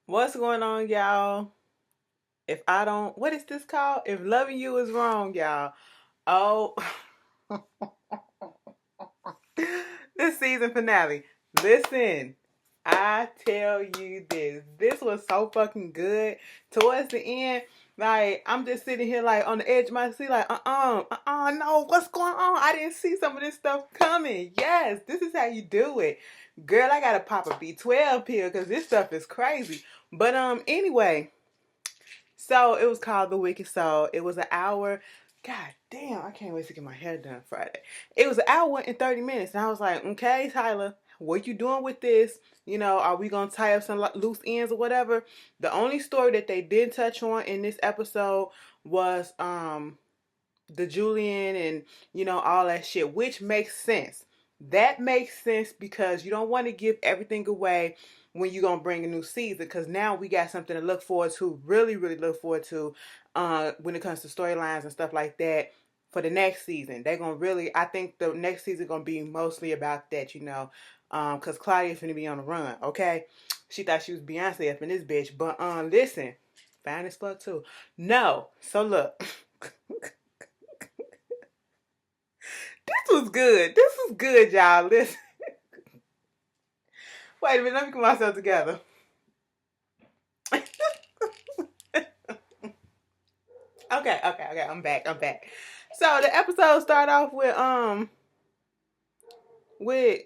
What's going on, y'all? If I don't, what is this called? If loving you is wrong, y'all. Oh, this season finale. Listen, I tell you this. This was so fucking good. Towards the end, like, I'm just sitting here, like, on the edge of my seat, like, no, what's going on? I didn't see some of this stuff coming. Yes, this is how you do it. Girl, I gotta pop a B12 pill because this stuff is crazy. But, anyway. So it was called The Wicked Soul. It was an hour. God damn, I can't wait to get my hair done Friday. It was an hour and 30 minutes. And I was like, okay, Tyler, what you doing with this? You know, are we going to tie up some loose ends or whatever? The only story that they did touch on in this episode was the Julian and, all that shit, which makes sense. That makes sense because you don't want to give everything away when you're going to bring a new season, because now we got something to look forward to, really, really look forward to when it comes to storylines and stuff like that for the next season. They're going to really, I think the next season going to be mostly about that, because Claudia's going to be on the run, okay? She thought she was Beyonce up in this bitch, but listen, fine as fuck too. No, so look. This was good. This was good, y'all. Listen. Wait a minute. Let me get myself together. Okay. I'm back. So the episode started off with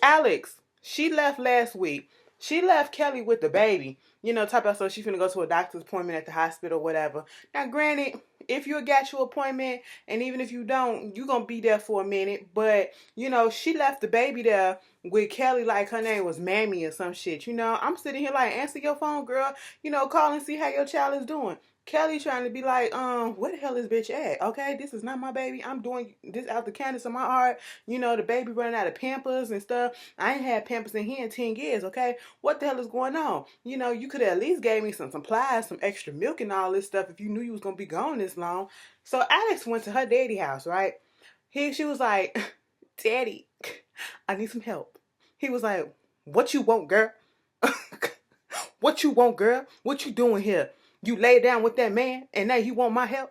Alex. She left last week. She left Kelly with the baby. Type of so she's gonna go to a doctor's appointment at the hospital, whatever. Now, granted, if you got your appointment, and even if you don't, you gonna be there for a minute. But she left the baby there with Kelly, like her name was Mammy or some shit. I'm sitting here like, answer your phone, girl. Call and see how your child is doing. Kelly trying to be like, where the hell is bitch at? Okay, this is not my baby. I'm doing this out the kindness of my heart. The baby running out of Pampers and stuff. I ain't had Pampers in here in 10 years, okay? What the hell is going on? You could have at least gave me some supplies, some extra milk and all this stuff if you knew you was going to be gone this long. So Alex went to her daddy house, right? She was like, Daddy, I need some help. He was like, what you want, girl? What you want, girl? What you doing here? You lay down with that man and now you want my help?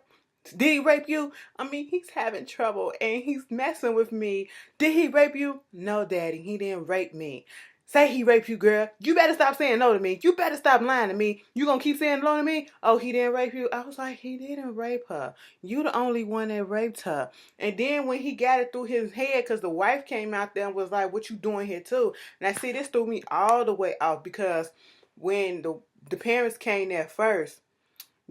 Did he rape you? I mean, he's having trouble and he's messing with me. Did he rape you? No, Daddy, he didn't rape me. Say he raped you, girl. You better stop saying no to me. You better stop lying to me. You gonna keep saying no to me? Oh, he didn't rape you? I was like, he didn't rape her. You the only one that raped her. And then when he got it through his head, because the wife came out there and was like, what you doing here too? And I see this threw me all the way off because when the parents came there first,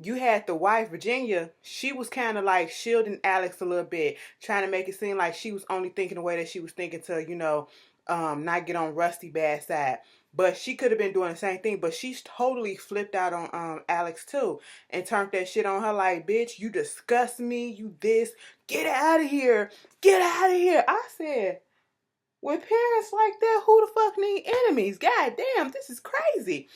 you had the wife, Virginia, she was kind of like shielding Alex a little bit, trying to make it seem like she was only thinking the way that she was thinking to, not get on Rusty bad side. But she could have been doing the same thing, but she's totally flipped out on Alex too and turned that shit on her like, bitch, you disgust me, you this, get out of here, get out of here. I said, with parents like that, who the fuck need enemies? God damn, this is crazy.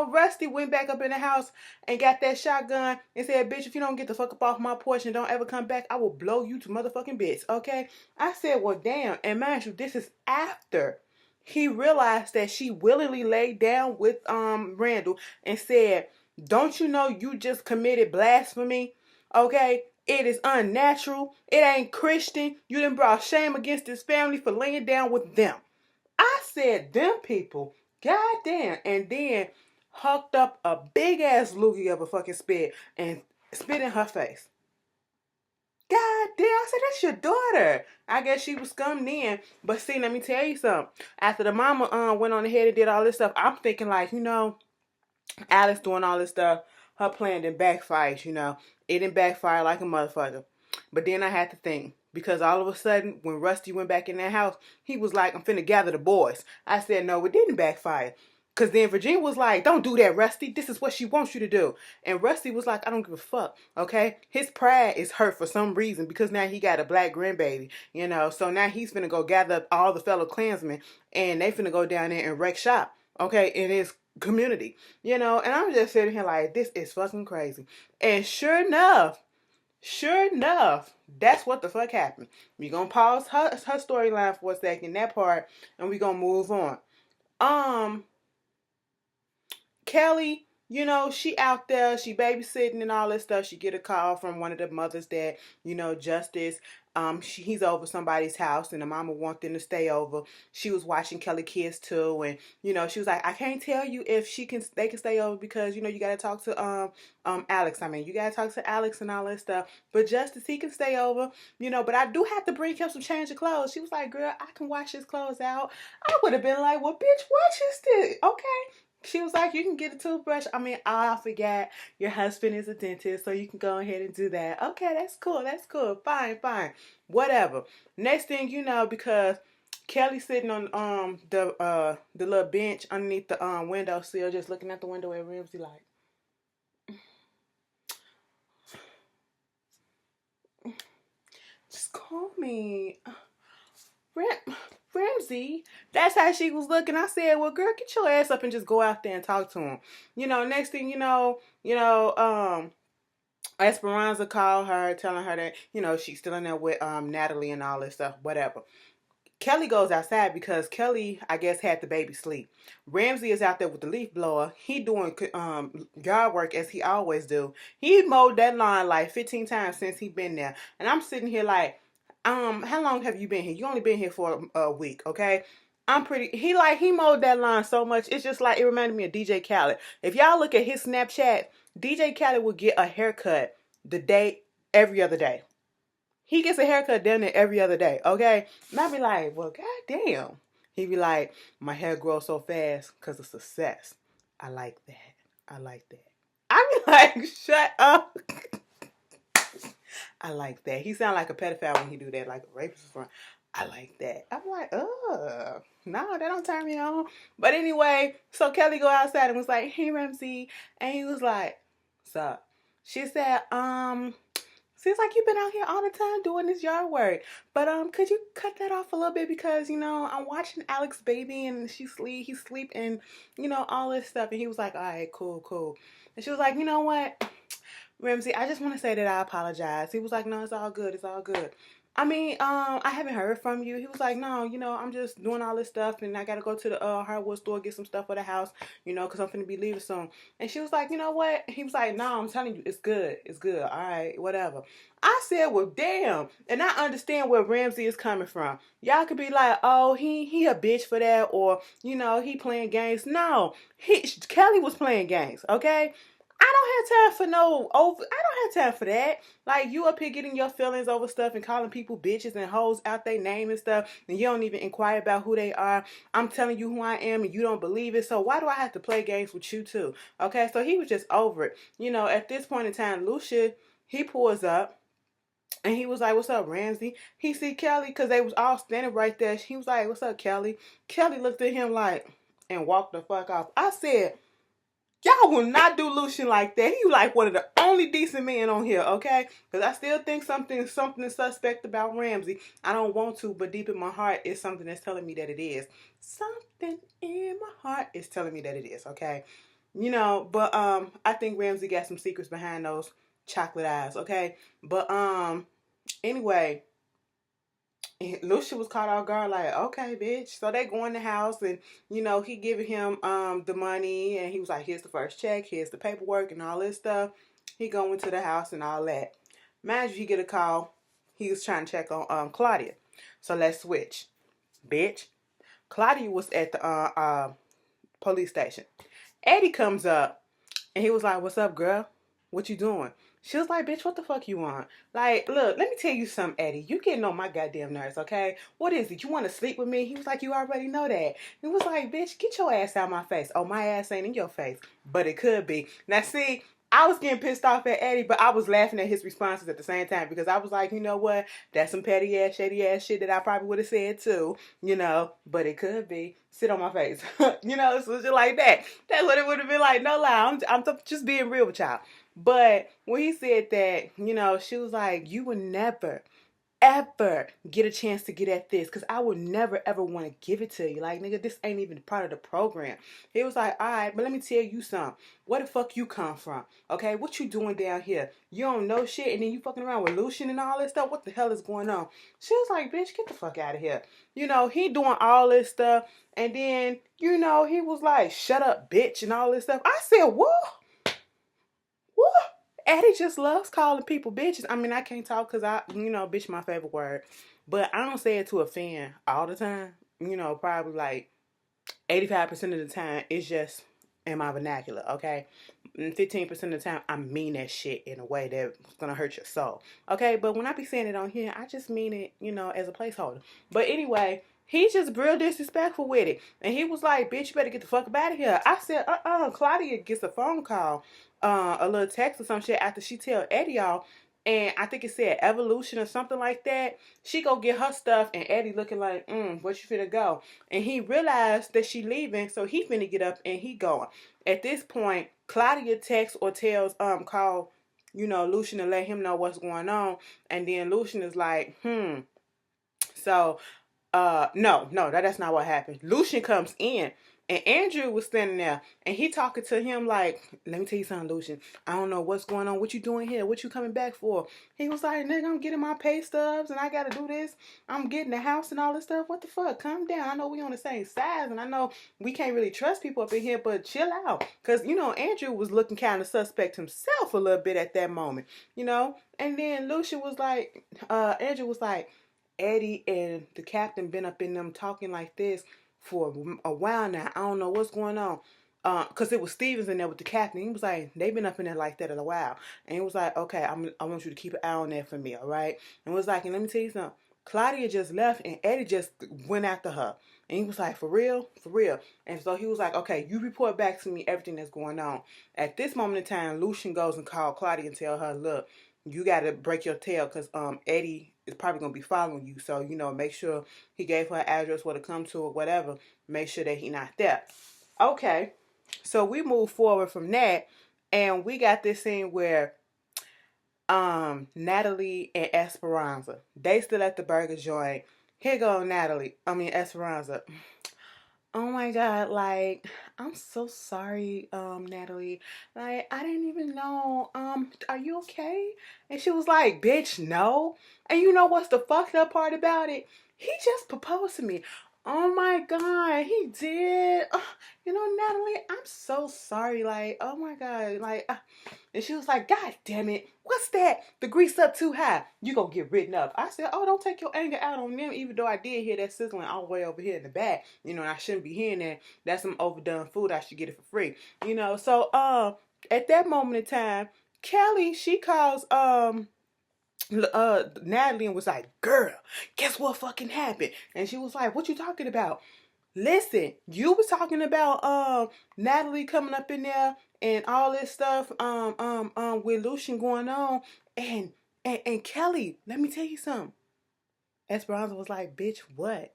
Rusty went back up in the house and got that shotgun and said, bitch, if you don't get the fuck up off my porch and don't ever come back, I will blow you to motherfucking bits, okay? I said, well, damn. And mind you, this is after he realized that she willingly laid down with Randall and said, don't you know you just committed blasphemy? Okay? It is unnatural. It ain't Christian. You done brought shame against this family for laying down with them. I said, them people, goddamn. And then hucked up a big ass loogie of a fucking spit and spit in her face. God damn, I said, that's your daughter. I guess she was scummed in. But see, let me tell you something. After the mama went on ahead and did all this stuff, I'm thinking like, Alice doing all this stuff, her plan didn't backfire, It didn't backfire like a motherfucker. But then I had to think, because all of a sudden, when Rusty went back in that house, he was like, I'm finna gather the boys. I said, no, it didn't backfire. Because then Virginia was like, don't do that, Rusty. This is what she wants you to do. And Rusty was like, I don't give a fuck, okay? His pride is hurt for some reason because now he got a black grandbaby, So now he's finna go gather up all the fellow Klansmen and they finna go down there and wreck shop, okay, in his community, and I'm just sitting here like, this is fucking crazy. And sure enough, that's what the fuck happened. We're gonna pause her storyline for a second, that part, and we're gonna move on. Kelly, you know, she out there, she babysitting and all this stuff. She get a call from one of the mothers that, you know, Justice, he's over somebody's house and the mama want them to stay over. She was watching Kelly Kids too, and you know, she was like, I can't tell you if they can stay over because you know you gotta talk to Alex. I mean, you gotta talk to Alex and all that stuff. But Justice, he can stay over, you know, but I do have to bring him some change of clothes. She was like, girl, I can wash his clothes out. I would have been like, well, bitch, what is this? Okay. She was like, you can get a toothbrush. I mean, I forgot your husband is a dentist, so you can go ahead and do that. Okay, that's cool. That's cool. Fine, fine. Whatever. Next thing you know, because Kelly's sitting on the little bench underneath the windowsill, just looking at the window at Ramsay like, just call me. Ramsay, that's how she was looking. I said, well, girl, get your ass up and just go out there and talk to him. You know, next thing Esperanza called her, telling her that, you know, she's still in there with Natalie and all this stuff, whatever. Kelly goes outside because Kelly, I guess, had the baby sleep. Ramsay is out there with the leaf blower. He doing yard work as he always do. He mowed that lawn like 15 times since he been there. And I'm sitting here like, how long have you been here? You only been here for a week, okay? He mowed that lawn so much. It's just like, it reminded me of DJ Khaled. If y'all look at his Snapchat, DJ Khaled would get a haircut every other day. He gets a haircut down there every other day, okay? And I be like, well, goddamn. He be like, my hair grows so fast because of success. I like that. I like that. I be like, shut up. I like that. He sound like a pedophile when he do that, like a rapist front. I like that. I'm like, ugh. No, that don't turn me on. But anyway, so Kelly go outside and was like, hey, Ramsay. And he was like, what's up? She said, seems like you've been out here all the time doing this yard work. But could you cut that off a little bit because, you know, I'm watching Alex's baby and he's sleep and, you know, all this stuff. And he was like, all right, cool. And she was like, you know what, Ramsay, I just want to say that I apologize. He was like, no, it's all good. I mean, I haven't heard from you. He was like, no, you know, I'm just doing all this stuff and I got to go to the hardwood store, get some stuff for the house, you know, because I'm finna be leaving soon. And she was like, you know what? He was like, no, I'm telling you, it's good. All right, whatever. I said, well, damn. And I understand where Ramsay is coming from. Y'all could be like, oh, he a bitch for that, or, you know, he playing games. No, Kelly was playing games, okay? I don't have time for that. Like, you up here getting your feelings over stuff and calling people bitches and hoes out their name and stuff, and you don't even inquire about who they are. I'm telling you who I am and you don't believe it, so why do I have to play games with you too? Okay, so he was just over it. You know, at this point in time, Lucia, he pulls up and he was like, what's up, Ramsay? He see Kelly because they was all standing right there. He was like, what's up, Kelly? Kelly looked at him like, and walked the fuck off. I said, y'all will not do Lucian like that. He like one of the only decent men on here, okay? Because I still think something suspect about Ramsay. I don't want to, but deep in my heart is something that's telling me that it is. Something in my heart is telling me that it is, okay? You know, but I think Ramsay got some secrets behind those chocolate eyes, okay? But anyway, Lucia was caught off guard like, okay, bitch. So they go in the house and, you know, he giving him the money and he was like, here's the first check, here's the paperwork and all this stuff. He going to the house and all that. Mind you, he get a call. He was trying to check on Claudia. So let's switch. Bitch. Claudia was at the police station. Eddie comes up and he was like, what's up, girl? What you doing? She was like, bitch, what the fuck you want? Like, look, let me tell you something, Eddie. You getting on my goddamn nerves, okay? What is it? You want to sleep with me? He was like, you already know that. He was like, bitch, get your ass out my face. Oh, my ass ain't in your face. But it could be. Now, see, I was getting pissed off at Eddie, but I was laughing at his responses at the same time because I was like, you know what? That's some petty ass, shady ass shit that I probably would have said too, you know, but it could be. Sit on my face. You know, so shit like that. That's what it would have been like. No lie. I'm just being real with y'all. But when he said that, you know, she was like, you would never ever get a chance to get at this, because I would never ever want to give it to you. Like, nigga, this ain't even part of the program. He was like, all right, but let me tell you something. Where the fuck you come from? Okay, what you doing down here? You don't know shit, and then you fucking around with Lucian and all this stuff. What the hell is going on? She was like, bitch, get the fuck out of here. You know, he doing all this stuff, and then, you know, he was like, shut up, bitch, and all this stuff. I said, what? What? Eddie just loves calling people bitches. I mean, I can't talk because bitch my favorite word. But I don't say it to offend all the time. You know, probably like 85% of the time, it's just in my vernacular, okay? And 15% of the time, I mean that shit in a way that's gonna hurt your soul, okay? But when I be saying it on here, I just mean it, as a placeholder. But anyway, he's just real disrespectful with it. And he was like, bitch, you better get the fuck up out of here. I said, Claudia gets a phone call, a little text or some shit after she tell Eddie y'all. And I think it said Evolution or something like that. She go get her stuff, and Eddie looking like, where you finna go? And he realized that she leaving, so he finna get up and he going. At this point, Claudia texts or tells, call, Lucian to let him know what's going on. And then Lucian is like, So, no, that's not what happened. Lucian comes in, and Andrew was standing there, and he talking to him like, let me tell you something, Lucian. I don't know what's going on. What you doing here? What you coming back for? He was like, nigga, I'm getting my pay stubs, and I got to do this. I'm getting the house and all this stuff. What the fuck? Calm down. I know we on the same size, and I know we can't really trust people up in here, but chill out. Because, Andrew was looking kind of suspect himself a little bit at that moment, And then Lucian was like, Andrew was like, Eddie and the captain been up in them talking like this for a while now. I don't know what's going on. Cause it was Stevens in there with the captain. He was like, they've been up in there like that a while. And he was like, okay, I want you to keep an eye on that for me, all right? And was like, and let me tell you something. Claudia just left and Eddie just went after her. And he was like, for real? For real. And so he was like, okay, you report back to me everything that's going on. At this moment in time, Lucian goes and calls Claudia and tell her, look, you got to break your tail because Eddie is probably going to be following you. So, make sure he gave her address where to come to or whatever. Make sure that he not there. Okay. So we move forward from that. And we got this scene where Natalie and Esperanza, they still at the burger joint. Here go Esperanza. Oh my God, like, I'm so sorry, Natalie. Like, I didn't even know. Are you okay? And she was like, bitch, no. And you know what's the fucked up part about it? He just proposed to me. Oh my God, he did. Natalie, I'm so sorry. Like, oh my God, like, and she was like, God damn it, what's that? The grease up too high. You gonna get written up. I said, oh, don't take your anger out on them, even though I did hear that sizzling all the way over here in the back. And I shouldn't be hearing that. That's some overdone food. I should get it for free. So at that moment in time, Kelly, she calls Natalie and was like, girl, guess what fucking happened? And she was like, what you talking about? Listen, you was talking about Natalie coming up in there and all this stuff with Lucian going on, and Kelly, let me tell you something. Esperanza was like, bitch, what?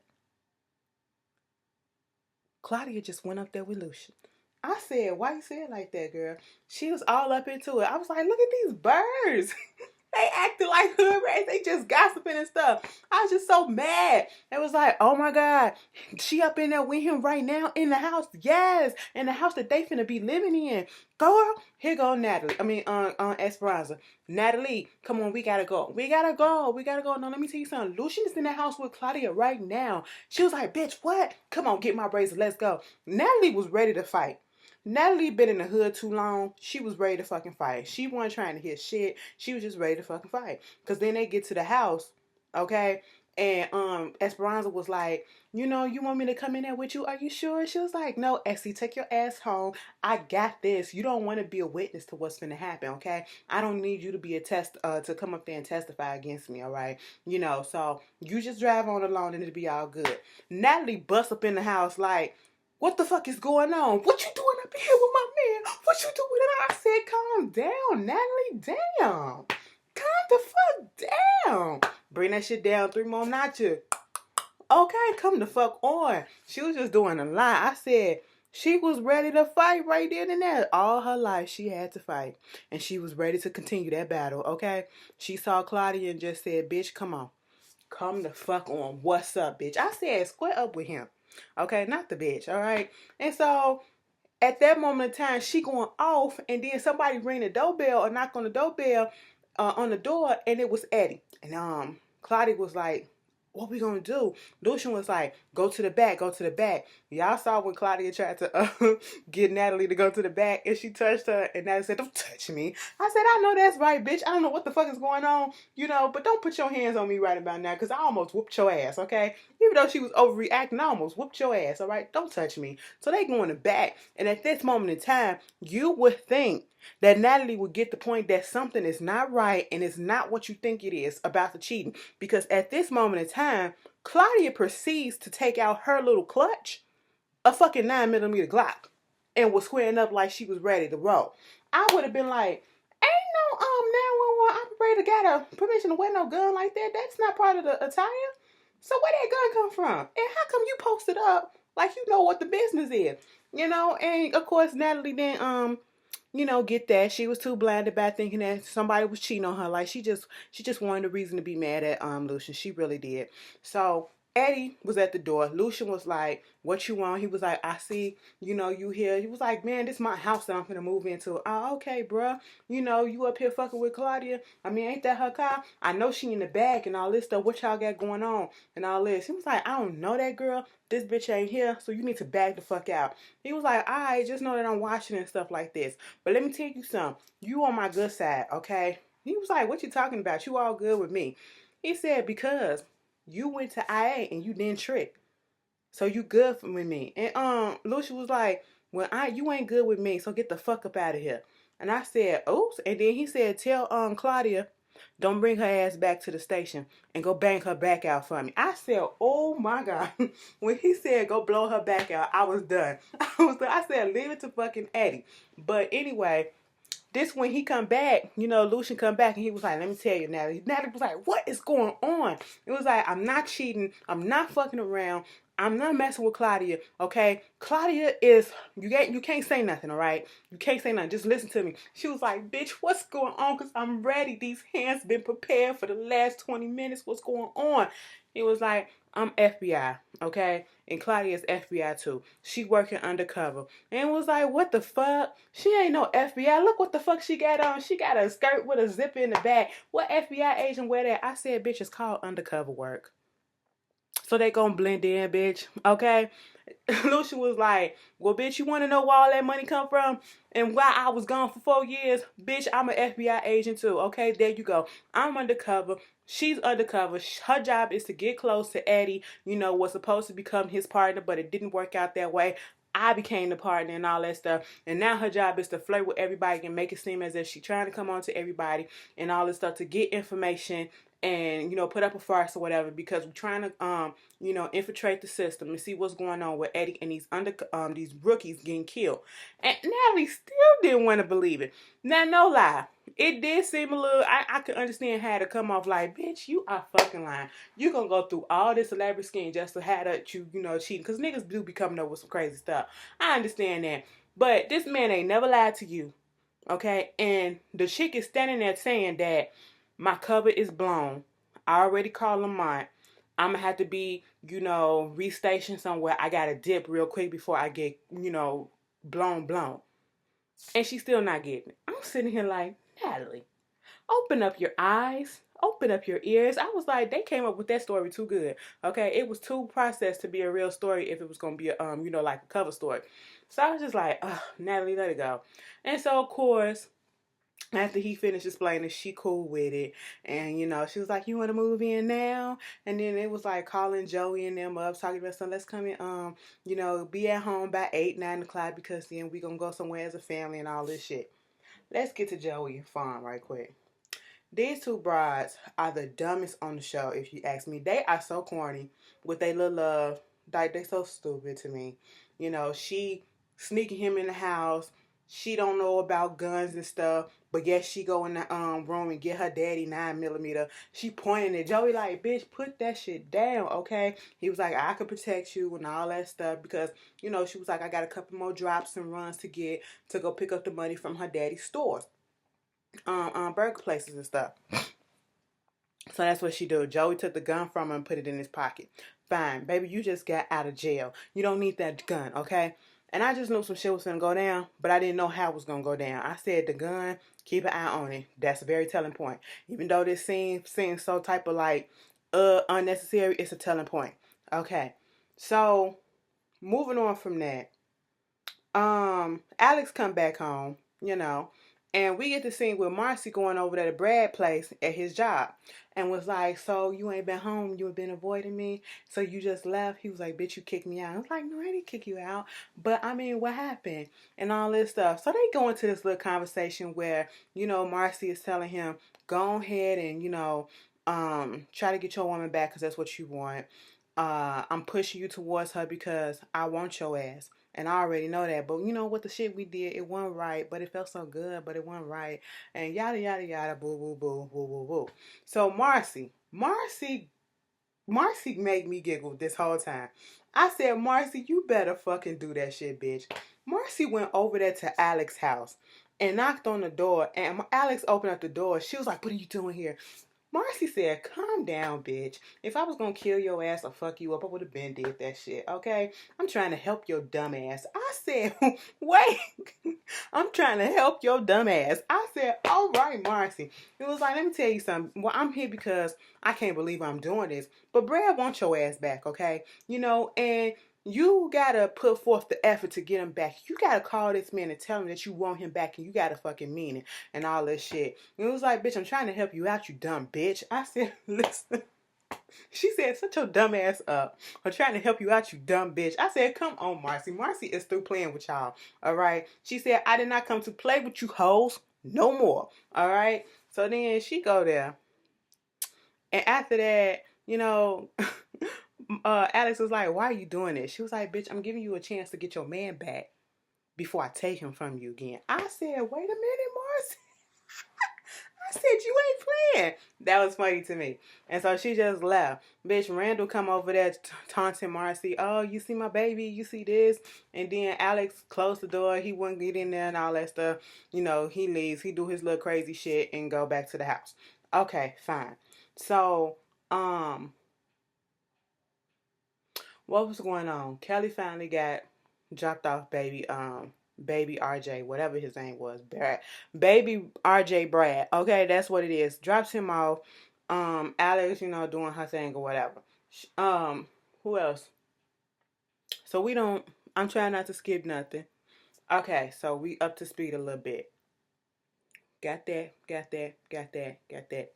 Claudia just went up there with Lucian. I said, why you say it like that, girl? She was all up into it. I was like, look at these birds. They acted like hood rats. They just gossiping and stuff. I was just so mad. It was like, oh my God, she up in there with him right now in the house. Yes, in the house that they finna be living in. Girl, here go Natalie. Esperanza. Natalie, come on, we gotta go. We gotta go. No, let me tell you something. Lucian is in the house with Claudia right now. She was like, bitch, what? Come on, get my bracelet. Let's go. Natalie was ready to fight. Natalie been in the hood too long. She was ready to fucking fight. She wasn't trying to hear shit. She was just ready to fucking fight. Because then they get to the house, okay? And Esperanza was like, you want me to come in there with you? Are you sure? She was like, no, Essie, take your ass home. I got this. You don't want to be a witness to what's finna happen, okay? I don't need you to be to come up there and testify against me, all right? So you just drive on alone and it'll be all good. Natalie busts up in the house like, what the fuck is going on? What you doing up here with my man? What you doing? And I said, calm down, Natalie. Damn. Calm the fuck down. Bring that shit down 3 more notches. Okay, come the fuck on. She was just doing a lie. I said, she was ready to fight right then and there. All her life, she had to fight. And she was ready to continue that battle, okay? She saw Claudia and just said, bitch, come on. Come the fuck on. What's up, bitch? I said square up with him. Okay, not the bitch, all right? And so at that moment in time, she going off, and then somebody ring the doorbell or knock on the doorbell on the door, and it was Eddie. And Claudia was like, what we gonna do? Lucian was like, go to the back, go to the back. Y'all saw when Claudia tried to get Natalie to go to the back, and she touched her, and Natalie said, don't touch me. I said, I know that's right, bitch. I don't know what the fuck is going on, but don't put your hands on me right about now, because I almost whooped your ass, okay? Even though she was overreacting, I almost whooped your ass, all right? Don't touch me. So they go in the back, and at this moment in time, you would think that Natalie would get the point that something is not right and it's not what you think it is about the cheating. Because at this moment in time, Claudia proceeds to take out her little clutch, a fucking 9mm Glock, and was squaring up like she was ready to roll. I would have been like, ain't no 911 operator got a permission to wear no gun like that. That's not part of the attire. So where that gun come from? And how come you posted up like you know what the business is? And of course Natalie didn't get that. She was too blinded by thinking that somebody was cheating on her. Like she just wanted a reason to be mad at Lucian. She really did. So Eddie was at the door. Lucian was like, what you want? He was like, I see, you here. He was like, man, this is my house that I'm gonna move into. Oh, okay, bruh. You up here fucking with Claudia. I mean, ain't that her car? I know she in the back and all this stuff. What y'all got going on and all this? He was like, I don't know that girl. This bitch ain't here, so you need to back the fuck out. He was like, all right, just know that I'm watching and stuff like this. But let me tell you something. You on my good side, okay? He was like, what you talking about? You all good with me. He said, because you went to IA and you didn't trick. So you good with me. And Lucia was like, well, you ain't good with me, so get the fuck up out of here. And I said, oops. And then he said, tell Claudia, don't bring her ass back to the station and go bang her back out for me. I said, oh my God. When he said go blow her back out, I was done. I said, leave it to fucking Eddie. But anyway, this when he come back, Lucian come back and he was like, let me tell you, Natalie. Natalie was like, what is going on? It was like, I'm not cheating. I'm not fucking around. I'm not messing with Claudia, okay? Claudia is, you can't say nothing, all right? You can't say nothing. Just listen to me. She was like, bitch, what's going on? Because I'm ready. These hands been prepared for the last 20 minutes. What's going on? He was like, I'm FBI, okay? And Claudia's FBI too. She working undercover. And was like, what the fuck? She ain't no FBI. Look what the fuck she got on. She got a skirt with a zipper in the back. What FBI agent wear that? I said, bitch, it's called undercover work. So they gonna blend in, bitch. Okay? Lucia was like, well, bitch, you want to know where all that money come from? And why I was gone for 4 years? Bitch, I'm an FBI agent too. Okay, there you go. I'm undercover. She's undercover. Her job is to get close to Eddie, was supposed to become his partner, but it didn't work out that way. I became the partner and all that stuff. And now her job is to flirt with everybody and make it seem as if she's trying to come on to everybody and all this stuff to get information and, put up a farce or whatever, because we're trying to, infiltrate the system and see what's going on with Eddie and these rookies getting killed. And Natalie still didn't want to believe it. Now, no lie. It did seem a little, I could understand how to come off like, bitch, you are fucking lying. You gonna go through all this elaborate scheme just to have that cheating. Because niggas do be coming up with some crazy stuff. I understand that. But this man ain't never lied to you. Okay? And the chick is standing there saying that my cover is blown. I already called Lamont. I'm going to have to be, restationed somewhere. I got to dip real quick before I get, blown. And she's still not getting it. I'm sitting here like, Natalie, open up your eyes. Open up your ears. I was like, they came up with that story too good. Okay? It was too processed to be a real story if it was going to be, like a cover story. So I was just like, Natalie, let it go. And so, of course, after he finished explaining, she cool with it. And, she was like, you want to move in now? And then it was like calling Joey and them up, talking about something. Let's come in, be at home by 8, 9 o'clock because then we going to go somewhere as a family and all this shit. Let's get to Joey and Fawn right quick. These two brides are the dumbest on the show, if you ask me. They are so corny with their little love. Like, they so stupid to me. She sneaking him in the house. She don't know about guns and stuff, but yes, she go in the room and get her daddy 9mm. She pointing at Joey like, bitch, put that shit down, okay? He was like, I could protect you and all that stuff because, she was like, I got a couple more drops and runs to get to go pick up the money from her daddy's stores, burger places and stuff. So that's what she did. Joey took the gun from him and put it in his pocket. Fine, baby, you just got out of jail. You don't need that gun, okay? And I just knew some shit was gonna go down, but I didn't know how it was gonna go down. I said the gun, keep an eye on it. That's a very telling point. Even though this seems so type of like unnecessary, it's a telling point. Okay. So moving on from that, Alex come back home, and we get to see with Marcy going over to the Brad place at his job, and was like, so you ain't been home, you have been avoiding me, so you just left. He was like, bitch, you kicked me out. I was like, no, I didn't kick you out, but I mean, what happened and all this stuff. So they go into this little conversation where Marcy is telling him, go ahead and try to get your woman back because that's what you want. I'm pushing you towards her because I want your ass. And I already know that. But what the shit we did, it wasn't right. But it felt so good, but it wasn't right. And yada, yada, yada, boo, boo, boo, boo, boo, boo. So Marcy made me giggle this whole time. I said, Marcy, you better fucking do that shit, bitch. Marcy went over there to Alex's house and knocked on the door. And Alex opened up the door. She was like, what are you doing here? Marcy said, calm down, bitch. If I was gonna kill your ass or fuck you up, I would have been did that shit, okay? I'm trying to help your dumb ass. I said, wait. I'm trying to help your dumb ass. I said, all right, Marcy. It was like, let me tell you something. Well, I'm here because I can't believe I'm doing this. But Brad wants your ass back, okay? And you gotta put forth the effort to get him back. You gotta call this man and tell him that you want him back, and you gotta fucking mean it and all this shit. And it was like, bitch, I'm trying to help you out, you dumb bitch. I said, listen. She said, shut your dumb ass up. I'm trying to help you out, you dumb bitch. I said, come on, Marcy. Marcy is through playing with y'all. All right. She said, I did not come to play with you hoes no more. All right. So then she go there. And after that, Alex was like, why are you doing this? She was like, bitch, I'm giving you a chance to get your man back before I take him from you again. I said, wait a minute, Marcy. I said, you ain't playing. That was funny to me. And so she just left. Bitch, Randall come over there taunting Marcy. Oh, you see my baby? You see this? And then Alex closed the door. He wouldn't get in there and all that stuff. He leaves. He do his little crazy shit and go back to the house. Okay, fine. So, what was going on? Kelly finally got dropped off baby RJ, whatever his name was, baby RJ Brad. Okay, that's what it is. Drops him off. Alex, doing her thing or whatever. Who else? So I'm trying not to skip nothing. Okay, so we up to speed a little bit. Got that.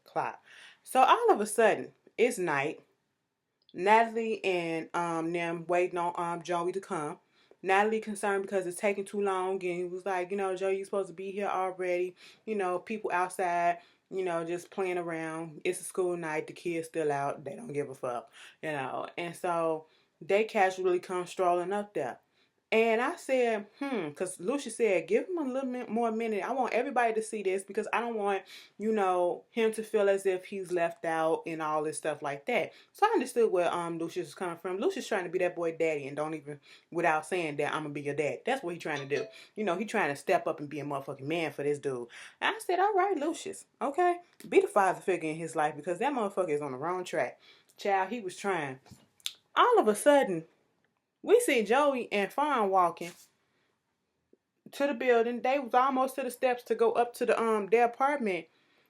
Clock. So all of a sudden, it's night. Natalie and them waiting on Joey to come. Natalie concerned because it's taking too long, and he was like, Joey, you supposed to be here already. People outside, just playing around. It's a school night. The kids still out. They don't give a fuck, And so they casually come strolling up there. And I said, because Lucia said, give him a little bit more minute. I want everybody to see this because I don't want, him to feel as if he's left out and all this stuff like that. So I understood where Lucius was coming from. Lucius trying to be that boy daddy and don't even, without saying that, I'm going to be your dad. That's what he's trying to do. He trying to step up and be a motherfucking man for this dude. And I said, all right, Lucius, okay? Be the father figure in his life because that motherfucker is on the wrong track. Child, he was trying. All of a sudden, we see Joey and Fawn walking to the building. They was almost to the steps to go up to their apartment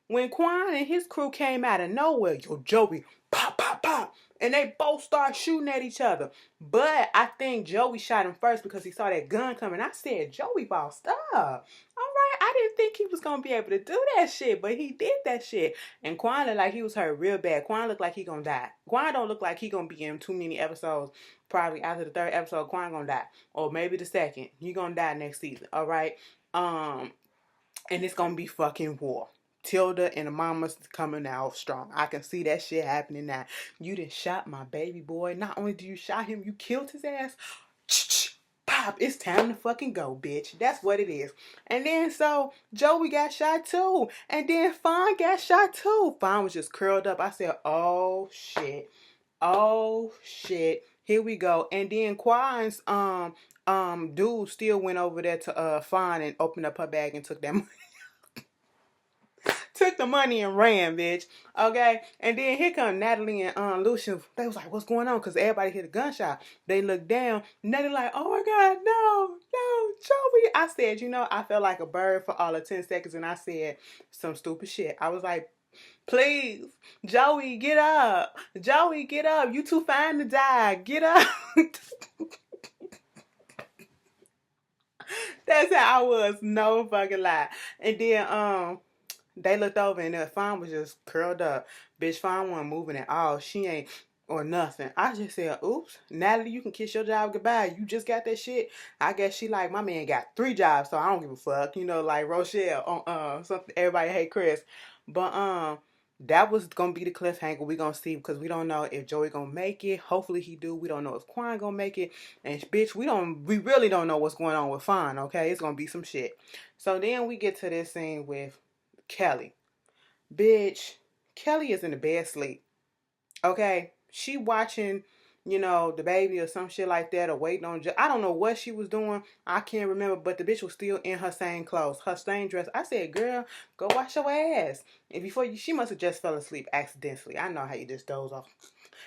when Quan and his crew came out of nowhere. Yo, Joey, pop, pop, pop. And they both start shooting at each other. But I think Joey shot him first because he saw that gun coming. I said, Joey bossed up. All right, I didn't think he was going to be able to do that shit, but he did that shit. And Quan looked like he was hurt real bad. Quan looked like he going to die. Quan don't look like he going to be in too many episodes. Probably after the third episode, Quan going to die. Or maybe the second. He going to die next season. All right? And it's going to be fucking war. Tilda and the mama's coming out strong. I can see that shit happening now. You done shot my baby boy. Not only do you shot him, you killed his ass. Pop, it's time to fucking go, bitch. That's what it is. And then so Joey got shot too. And then Fawn got shot too. Fawn was just curled up. I said, oh shit. Oh shit. Here we go. And then Quan's dude still went over there to Fawn and opened up her bag and took that money. took the money and ran, bitch. Okay, and then here come Natalie and Lucian. They was like, "What's going on?" Because everybody heard a gunshot. They looked down. Natalie like, "Oh my God, no, no, Joey!" I said, I felt like a bird for all of 10 seconds, and I said some stupid shit. I was like, "Please, Joey, get up. Joey, get up. You too fine to die. Get up." That's how I was. No fucking lie. And then they looked over and the Fawn was just curled up. Bitch, Fawn wasn't moving at all. She ain't or nothing. I just said, oops, Natalie, you can kiss your job goodbye. You just got that shit. I guess she like, my man got 3 jobs, so I don't give a fuck. Like Rochelle on something everybody hate Chris. But that was gonna be the cliffhanger. We gonna see, because we don't know if Joey gonna make it. Hopefully he do. We don't know if Quan gonna make it. And bitch, we really don't know what's going on with Fawn, okay? It's gonna be some shit. So then we get to this scene with Kelly. Bitch, Kelly is in the bed sleep. Okay? She watching, the baby or some shit like that, or waiting on I don't know what she was doing. I can't remember, but the bitch was still in her same clothes, her same dress. I said, girl, go wash your ass. And she must have just fell asleep accidentally. I know how you just doze off.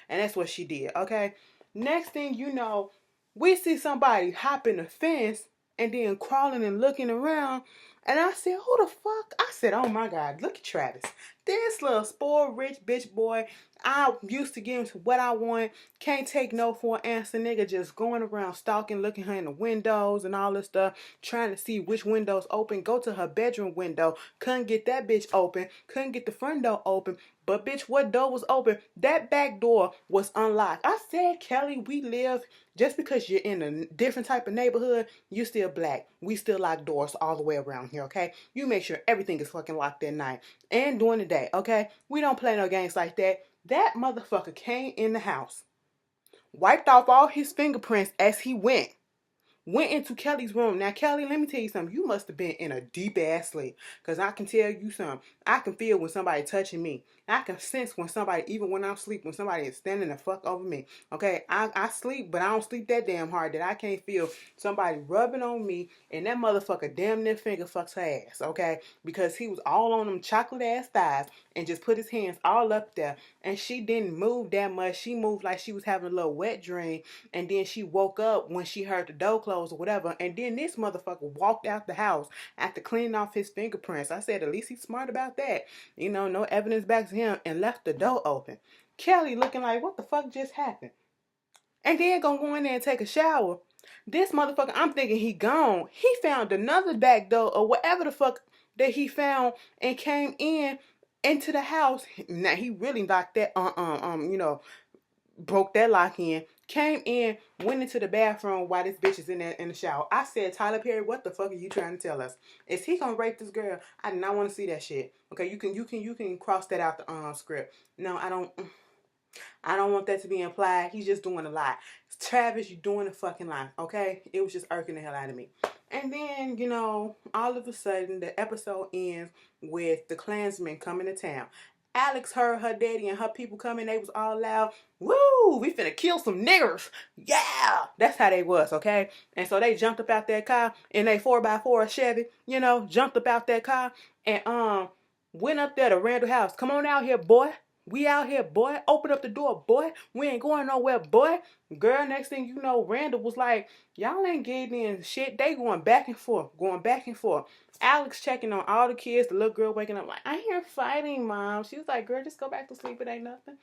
And that's what she did, okay? Next thing you know, we see somebody hopping the fence and then crawling and looking around. And I said, who the fuck? I said, oh my God, look at Travis. This little spoiled rich bitch boy. I used to give him what I want. Can't take no for an answer, nigga. Just going around stalking, looking her in the windows and all this stuff. Trying to see which window's open. Go to her bedroom window. Couldn't get that bitch open. Couldn't get the front door open. But bitch, what door was open? That back door was unlocked. I said, Kelly, we live, just because you're in a different type of neighborhood, you still black. We still lock doors all the way around here, okay? You make sure everything is fucking locked at night and during the day, okay? We don't play no games like that. That motherfucker came in the house, wiped off all his fingerprints as he went into Kelly's room. Now, Kelly, let me tell you something. You must have been in a deep ass sleep. Because I can tell you something. I can feel when somebody touching me. I can sense when somebody, even when I'm asleep, when somebody is standing the fuck over me. Okay, I sleep, but I don't sleep that damn hard that I can't feel somebody rubbing on me, and that motherfucker damn near finger fucks her ass, okay? Because he was all on them chocolate ass thighs and just put his hands all up there, and she didn't move that much. She moved like she was having a little wet dream, and then she woke up when she heard the door close or whatever, and then this motherfucker walked out the house after cleaning off his fingerprints. I said, at least he's smart about that. No evidence back to him, and left the door open. Kelly looking like, what the fuck just happened? And then gonna go in there and take a shower. This motherfucker, I'm thinking he gone. He found another back door or whatever the fuck that he found and came into the house. Now he really locked that broke that lock in, came in, went into the bathroom while this bitch is in there in the shower. I said, Tyler Perry, what the fuck are you trying to tell us? Is he gonna rape this girl? I do not want to see that shit. Okay, you can cross that out the script. No, I don't want that to be implied. He's just doing a lie. Travis, you're doing a fucking lie, okay? It was just irking the hell out of me. And then, all of a sudden, the episode ends with the Klansmen coming to town. Alex heard her daddy and her people coming. They was all loud. Woo! We finna kill some niggers. Yeah! That's how they was, okay? And so they jumped up out that car in a 4x4 Chevy, jumped up out that car and went up there to Randall house. Come on out here, boy. We out here, boy. Open up the door, boy. We ain't going nowhere, boy. Girl, next thing you know, Randall was like, y'all ain't getting in shit. They going back and forth. Alex checking on all the kids. The little girl waking up like, I hear fighting, Mom. She was like, girl, just go back to sleep. It ain't nothing.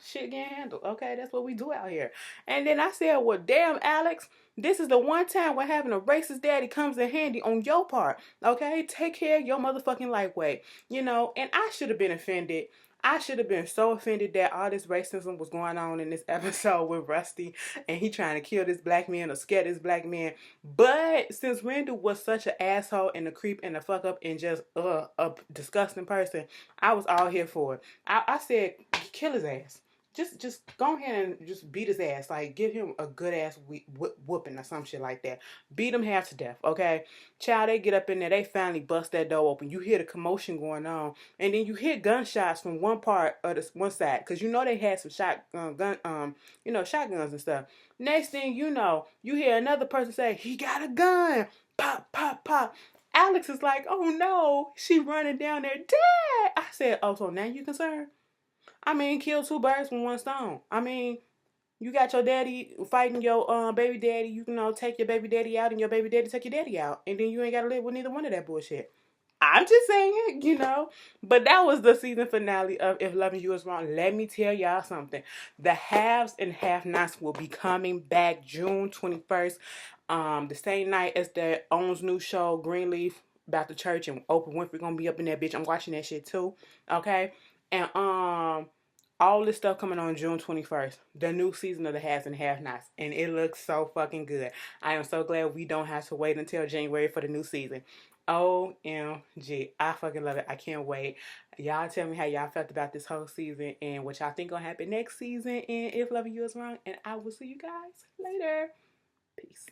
Shit getting handled. Okay, that's what we do out here. And then I said, well, damn, Alex, this is the one time where having a racist daddy comes in handy on your part. Okay, take care of your motherfucking lightweight. And I should have been offended. I should have been so offended that all this racism was going on in this episode with Rusty and he trying to kill this black man or scare this black man. But since Randall was such an asshole and a creep and a fuck up and just a disgusting person, I was all here for it. I said, kill his ass. Just go ahead and just beat his ass. Like, give him a good ass whooping or some shit like that. Beat him half to death, okay? Child, they get up in there. They finally bust that door open. You hear the commotion going on. And then you hear gunshots from one part of the one side. Because they had some shotguns and stuff. Next thing you know, you hear another person say, he got a gun. Pop, pop, pop. Alex is like, oh no, she running down there, Dad. I said, oh, so now you concerned? I mean, kill two birds with one stone. I mean, you got your daddy fighting your baby daddy. You can take your baby daddy out, and your baby daddy take your daddy out, and then you ain't gotta live with neither one of that bullshit. I'm just saying. But that was the season finale of If Loving You Is Wrong. Let me tell y'all something. The haves and have-nots will be coming back June 21st. The same night as the Owns new show, Greenleaf, about the church, and Oprah Winfrey gonna be up in that bitch. I'm watching that shit too. Okay? And all this stuff coming on June 21st. The new season of the Haves and Have-Nots. And it looks so fucking good. I am so glad we don't have to wait until January for the new season. OMG. I fucking love it. I can't wait. Y'all tell me how y'all felt about this whole season and what y'all think gonna happen next season in If Loving You Is Wrong. And I will see you guys later. Peace.